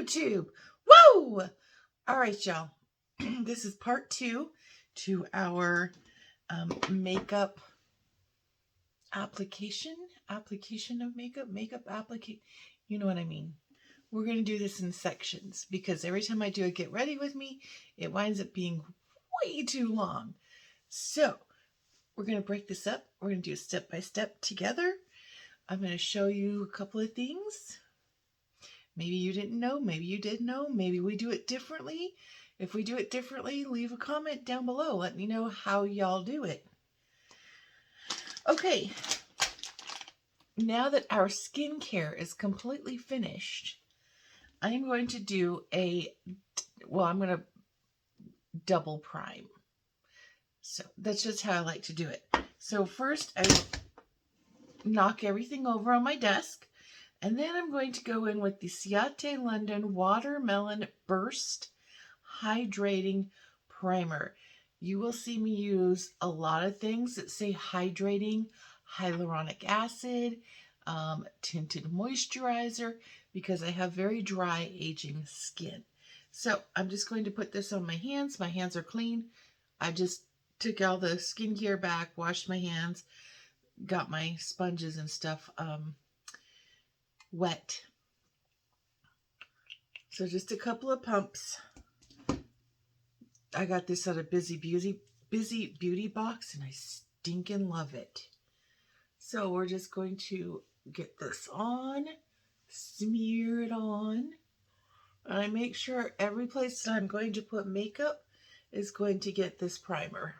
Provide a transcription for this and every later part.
YouTube. Woo! All right, y'all. This is part 2 to our makeup application of makeup application. You know what I mean. We're going to do this in sections because every time I do a get ready with me, it winds up being way too long. So we're going to break this up. We're going to do a step-by-step together. I'm going to show you a couple of things. Maybe you didn't know, maybe you did know, maybe we do it differently. If we do it differently, leave a comment down below. Let me know how y'all do it. Okay, now that our skincare is completely finished, I'm going to do I'm going to double prime. So that's just how I like to do it. So first I knock everything over on my desk. And then I'm going to go in with the Ciate London Watermelon Burst Hydrating Primer. You will see me use a lot of things that say hydrating, hyaluronic acid, tinted moisturizer, because I have very dry, aging skin. So I'm just going to put this on my hands. My hands are clean. I just took all the skincare back, washed my hands, got my sponges and stuff wet. So just a couple of pumps. I got this at a Busy Beauty box and I stinking love it. So we're just going to get this on, smear it on. And I make sure every place that I'm going to put makeup is going to get this primer.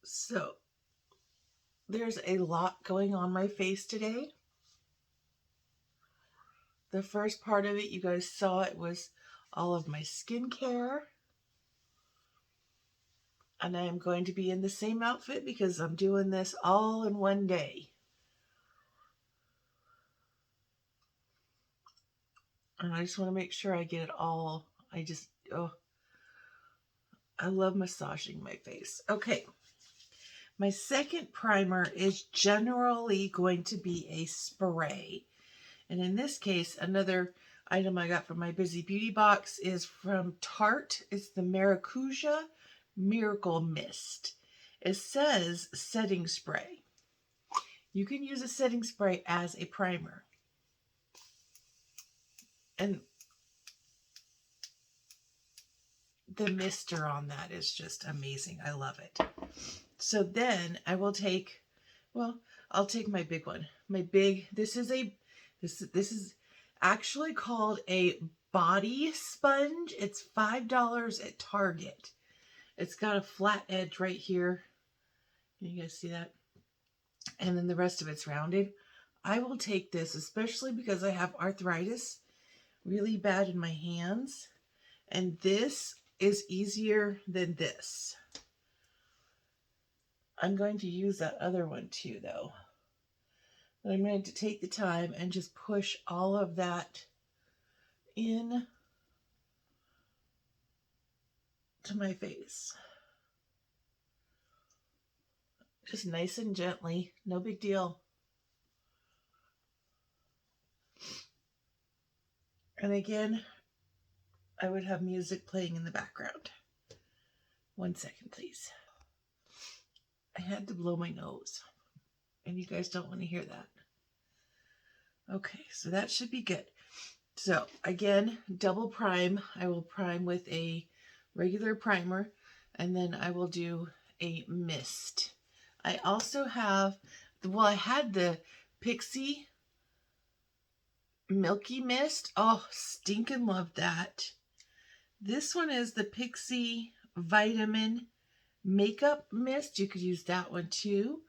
So there's a lot going on my face today. The first part of it, you guys saw, it was all of my skincare. And I am going to be in the same outfit because I'm doing this all in one day. And I just want to make sure I get it all. I love massaging my face. Okay. My second primer is generally going to be a spray. And in this case, another item I got from my Busy Beauty box is from Tarte. It's the Maracuja Miracle Mist. It says setting spray. You can use a setting spray as a primer. And the mister on that is just amazing. I love it. So then I will take, I'll take my big one. This is actually called a body sponge. It's $5 at Target. It's got a flat edge right here. Can you guys see that? And then the rest of it's rounded. I will take this, especially because I have arthritis really bad in my hands. And this is easier than this. I'm going to use that other one too, though. But I'm going to take the time and just push all of that in to my face. Just nice and gently, no big deal. And again, I would have music playing in the background. 1 second, please. I had to blow my nose, and you guys don't want to hear that. Okay, so that should be good. So again, double prime. I will prime with a regular primer, and then I will do a mist. I also have, I had the Pixie Milky Mist. Oh, stinking love that. This one is the Pixie Vitamin Makeup Mist. You could use that one too.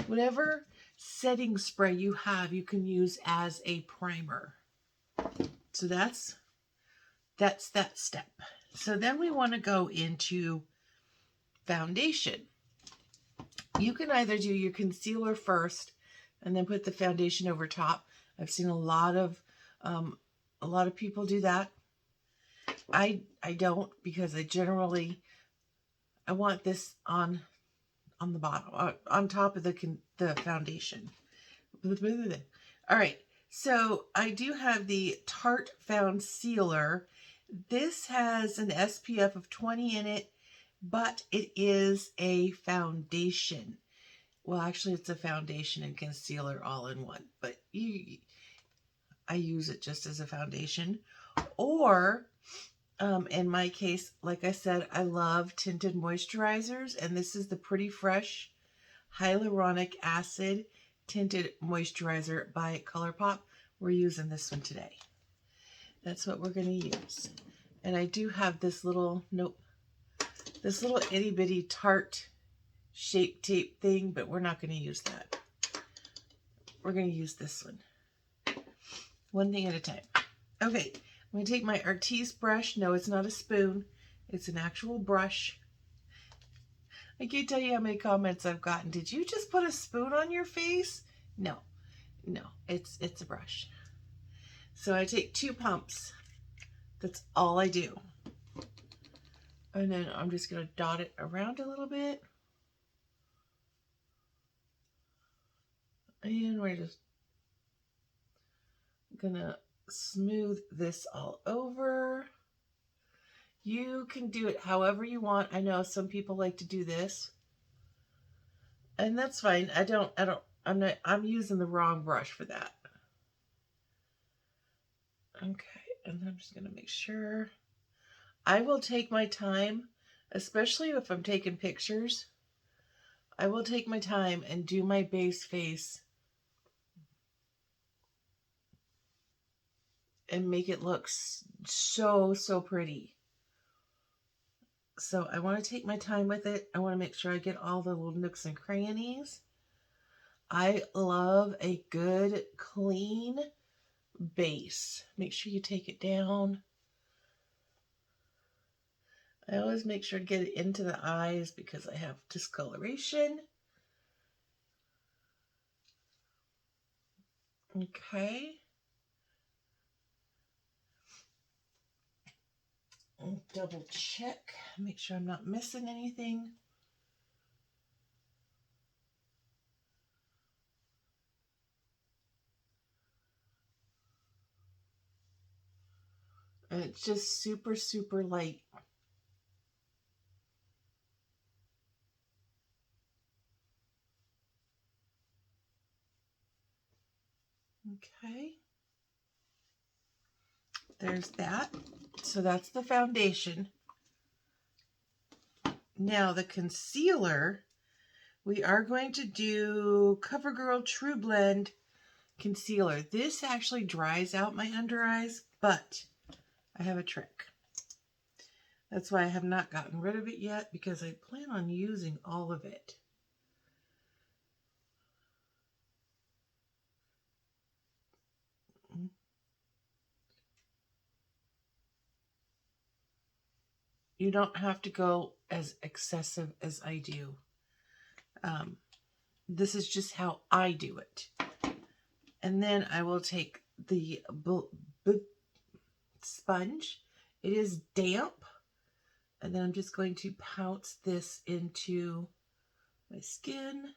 Whatever setting spray you have, you can use as a primer. So that's that step. So then we want to go into foundation. You can either do your concealer first and then put the foundation over top. I've seen a lot of people do that. I don't, because I want this on the bottom, on top of the foundation. All right, So I do have the Tarte Found Sealer. This has an SPF of 20 in it, but it is a foundation. Well, actually, it's a foundation and concealer all in one, but I use it just as a foundation. Or, in my case, like I said, I love tinted moisturizers, and this is the Pretty Fresh Hyaluronic Acid Tinted Moisturizer by ColourPop. We're using this one today. That's what we're going to use. And I do have this little, this little itty bitty Tarte shape tape thing, but we're not going to use that. We're going to use this one. One thing at a time. Okay, I'm going to take my Artis brush. No, it's not a spoon. It's an actual brush. I can't tell you how many comments I've gotten. Did you just put a spoon on your face? No, it's a brush. So I take 2 pumps. That's all I do. And then I'm just going to dot it around a little bit. And we're just going to smooth this all over. You can do it however you want. I know some people like to do this. And that's fine. I'm using the wrong brush for that. Okay, and I'm just going to make sure. I will take my time, especially if I'm taking pictures. I will take my time and do my base face and make it look so pretty. So I want to take my time with it. I want to make sure I get all the little nooks and crannies. I love a good, clean base. Make sure you take it down. I always make sure to get it into the eyes because I have discoloration. Okay. And double check, make sure I'm not missing anything. And it's just super light. Okay. There's that. So that's the foundation. Now the concealer, we are going to do CoverGirl True Blend Concealer. This actually dries out my under eyes, but I have a trick. That's why I have not gotten rid of it yet, because I plan on using all of it. You don't have to go as excessive as I do. This is just how I do it. And then I will take the sponge. It is damp. And then I'm just going to pounce this into my skin.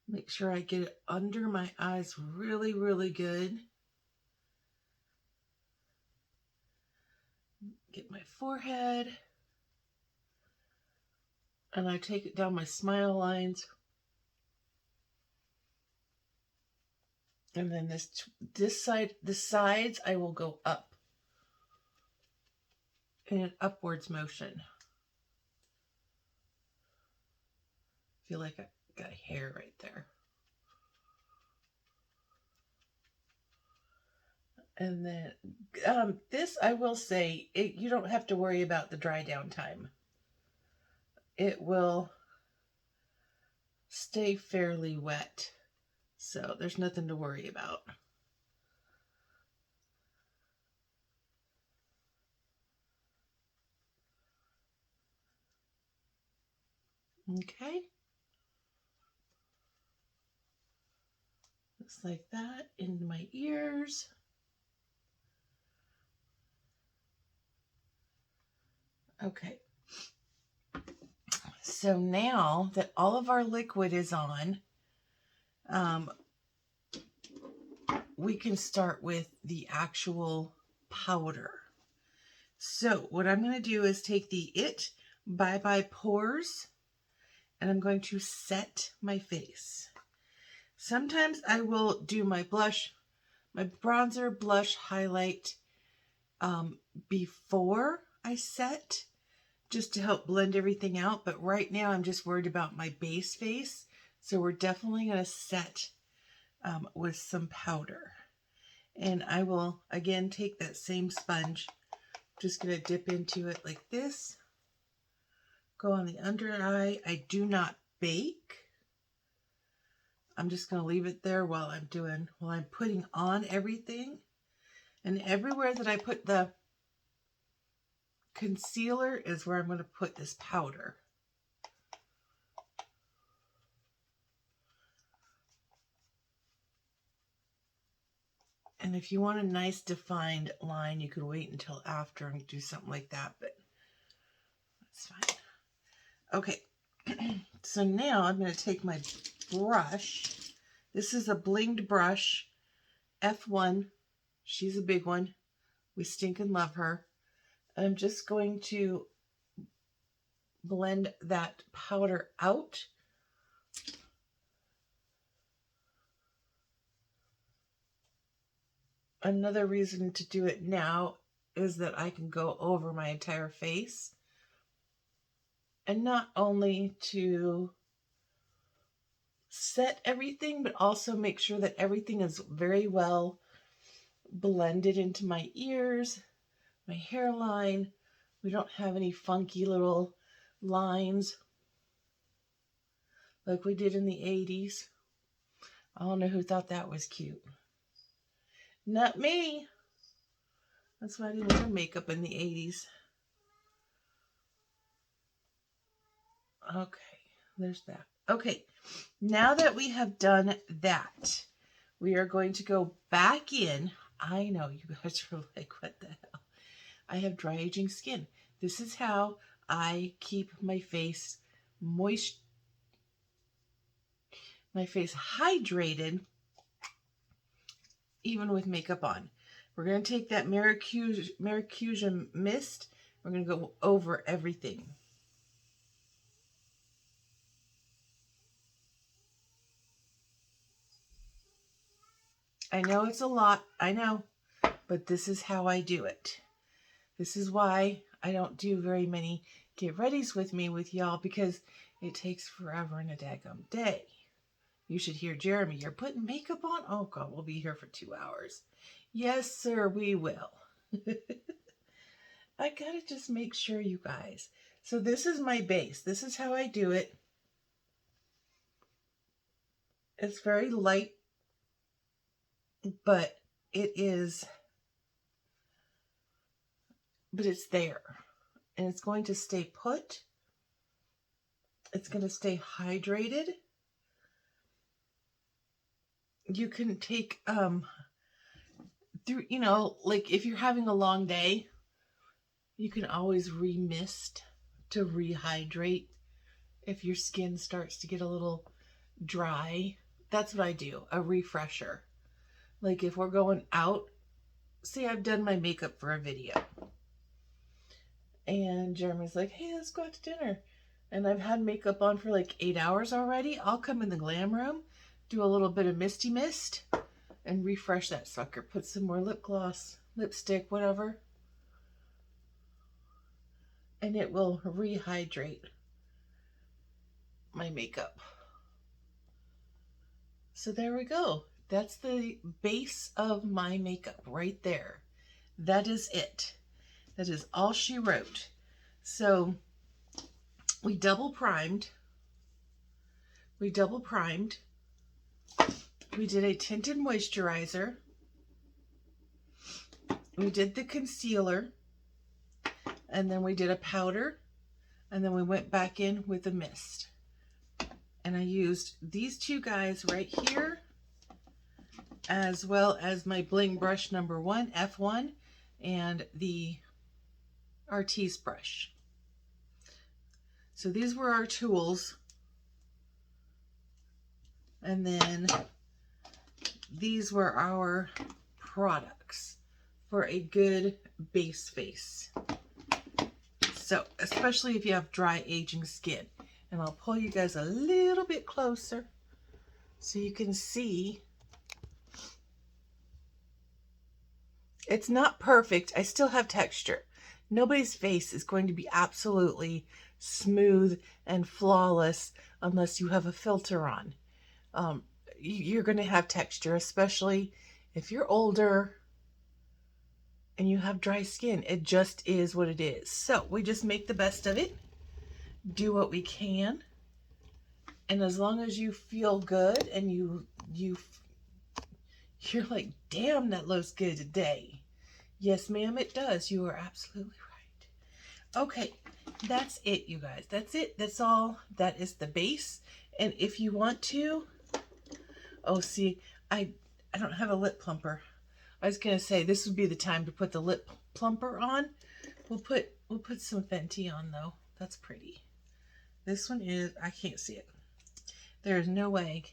Make sure I get it under my eyes really good. Get my forehead. And I take it down my smile lines. And then this side, the sides, I will go up in an upwards motion. I feel like I got hair right there. And then this, I will say, you don't have to worry about the dry down time. It will stay fairly wet. So there's nothing to worry about. Okay. Just like that, into my ears. Okay. So now that all of our liquid is on, we can start with the actual powder. So what I'm going to do is take the Bye Bye Pores, and I'm going to set my face. Sometimes I will do my blush, my bronzer, blush, highlight before I set, just to help blend everything out. But right now I'm just worried about my base face. So we're definitely going to set with some powder. And I will, again, take that same sponge. Just going to dip into it like this. Go on the under eye. I do not bake. I'm just going to leave it there while I'm putting on everything. And everywhere that I put the concealer is where I'm going to put this powder. And if you want a nice defined line, you could wait until after and do something like that, but that's fine. Okay, so now I'm going to take my brush. This is a blinged brush, F1. She's a big one. We stinking love her. I'm just going to blend that powder out. Another reason to do it now is that I can go over my entire face, and not only to set everything, but also make sure that everything is very well blended into my ears, my hairline. We don't have any funky little lines like we did in the 80s. I don't know who thought that was cute. Not me. That's why I didn't wear makeup in the 80s. Okay, there's that. Okay, now that we have done that, we are going to go back in. I know you guys are like, what the hell? I have dry aging skin. This is how I keep my face moist, my face hydrated, even with makeup on. We're going to take that Maracuja mist. We're going to go over everything. I know it's a lot, I know, but this is how I do it. This is why I don't do very many get readies with me with y'all, because it takes forever and a daggum day. You should hear Jeremy. You're putting makeup on? Oh God, we'll be here for 2 hours. Yes, sir, we will. I gotta just make sure, you guys. So this is my base. This is how I do it. It's very light, but it's there. And it's going to stay put. It's going to stay hydrated. You can take, through, like if you're having a long day, you can always remist to rehydrate if your skin starts to get a little dry. That's what I do, a refresher. Like if we're going out, say I've done my makeup for a video, and Jeremy's like, hey, let's go out to dinner. And I've had makeup on for like 8 hours already. I'll come in the glam room, do a little bit of misty mist, and refresh that sucker. Put some more lip gloss, lipstick, whatever. And it will rehydrate my makeup. So there we go. That's the base of my makeup right there. That is it. That is all she wrote. So we double primed. We did a tinted moisturizer. We did the concealer. And then we did a powder. And then we went back in with a mist. And I used these two guys right here, as well as my bling brush number 1, F1, and the Artiste brush. So these were our tools And then these were our products for a good base face. So, especially if you have dry aging skin. And I'll pull you guys a little bit closer so you can see. It's not perfect. I still have texture. Nobody's face is going to be absolutely smooth and flawless unless you have a filter on. You're going to have texture, especially if you're older and you have dry skin. It just is what it is. So we just make the best of it, do what we can, and as long as you feel good and you're like, damn, that looks good today. Yes, ma'am, it does. You are absolutely right. Okay, that's it, you guys. That's it. That's all. That is the base. And if you want to, oh, see, I don't have a lip plumper. I was gonna say this would be the time to put the lip plumper on. We'll put some Fenty on though. That's pretty. This one is, I can't see it. There is no way.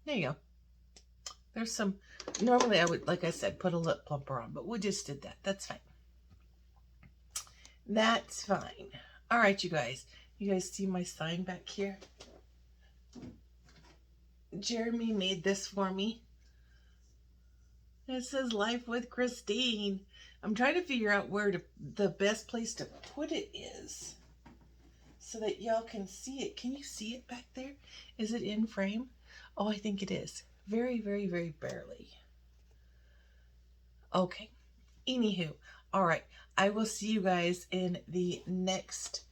There you go. There's some, normally I would, like I said, put a lip plumper on, but we just did that. That's fine. That's fine. All right, you guys. You guys see my sign back here? Jeremy made this for me. It says Life with Christine. I'm trying to figure out where the best place to put it is so that y'all can see it. Can you see it back there? Is it in frame? Oh, I think it is. Very, very, very barely. Okay. Anywho, all right. I will see you guys in the next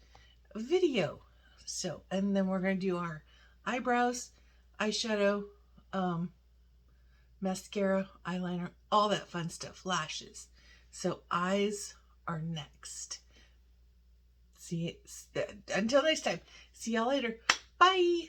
video. So, and then we're going to do our eyebrows, eyeshadow, mascara, eyeliner, all that fun stuff, lashes. So eyes are next. See, until next time. See y'all later. Bye.